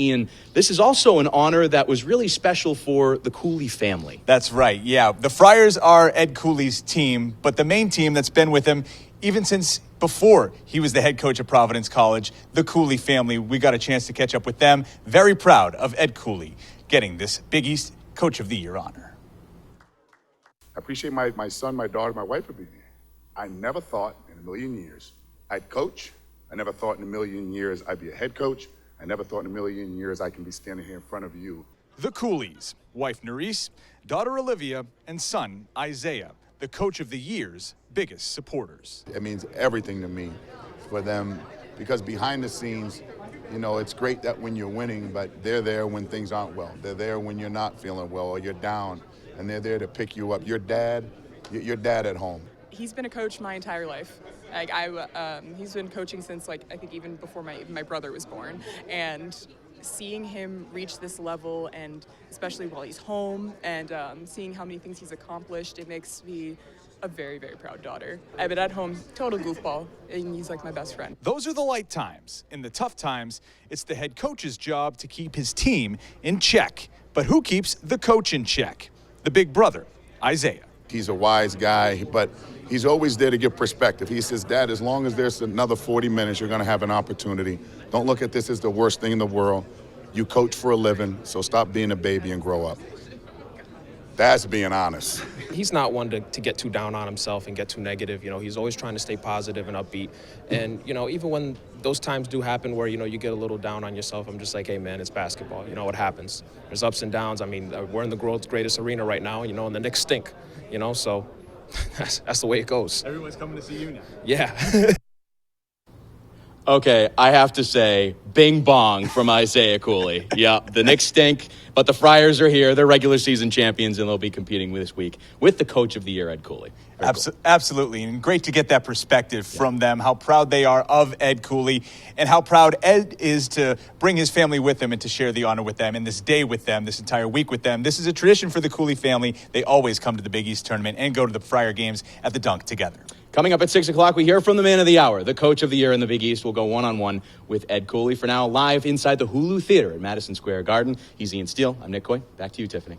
Ian, this is also an honor that was really special for the Cooley family. That's right, yeah. The Friars are Ed Cooley's team, but the main team that's been with him even since before he was the head coach of Providence College, the Cooley family. We got a chance to catch up with them. Very proud of Ed Cooley getting this Big East Coach of the Year honor. I appreciate my son, my daughter, my wife for being here. I never thought in a million years I'd coach. I never thought in a million years I'd be a head coach. I never thought in a million years I can be standing here in front of you. The Cooleys, wife Nerese, daughter Olivia, and son Isaiah, the Coach of the Year's biggest supporters. It means everything to me for them because behind the scenes, you know, it's great that when you're winning, but they're there when things aren't well. They're there when you're not feeling well or you're down, and they're there to pick you up. Your dad at home. He's been a coach my entire life. He's been coaching since I think even before my brother was born. And seeing him reach this level, and especially while he's home, and seeing how many things he's accomplished, it makes me a very, very proud daughter. But at home, total goofball, and he's like my best friend. Those are the light times. In the tough times, it's the head coach's job to keep his team in check. But who keeps the coach in check? The big brother, Isaiah. He's a wise guy, but he's always there to give perspective. He says, Dad, as long as there's another 40 minutes, you're going to have an opportunity. Don't look at this as the worst thing in the world. You coach for a living, so stop being a baby and grow up. That's being honest. He's not one to get too down on himself and get too negative. You know, he's always trying to stay positive and upbeat. And, you know, even when those times do happen where, you know, you get a little down on yourself, I'm just like, hey, man, it's basketball. You know what happens. There's ups and downs. I mean, we're in the world's greatest arena right now, you know, and the Knicks stink, you know, so that's the way it goes. Everyone's coming to see you now. Yeah. Okay, I have to say, bing bong from Isaiah Cooley. Yeah, the Knicks stink, but the Friars are here. They're regular season champions, and they'll be competing this week with the Coach of the Year, Ed Cooley. Cool. Absolutely, and great to get that perspective from them, how proud they are of Ed Cooley, and how proud Ed is to bring his family with him and to share the honor with them, and this day with them, this entire week with them. This is a tradition for the Cooley family. They always come to the Big East tournament and go to the Friar games at the Dunk together. Coming up at 6 o'clock, we hear from the man of the hour, the Coach of the Year in the Big East. Will go one-on-one with Ed Cooley. For now, live inside the Hulu Theater at Madison Square Garden. He's Ian Steele. I'm Nick Coy. Back to you, Tiffany.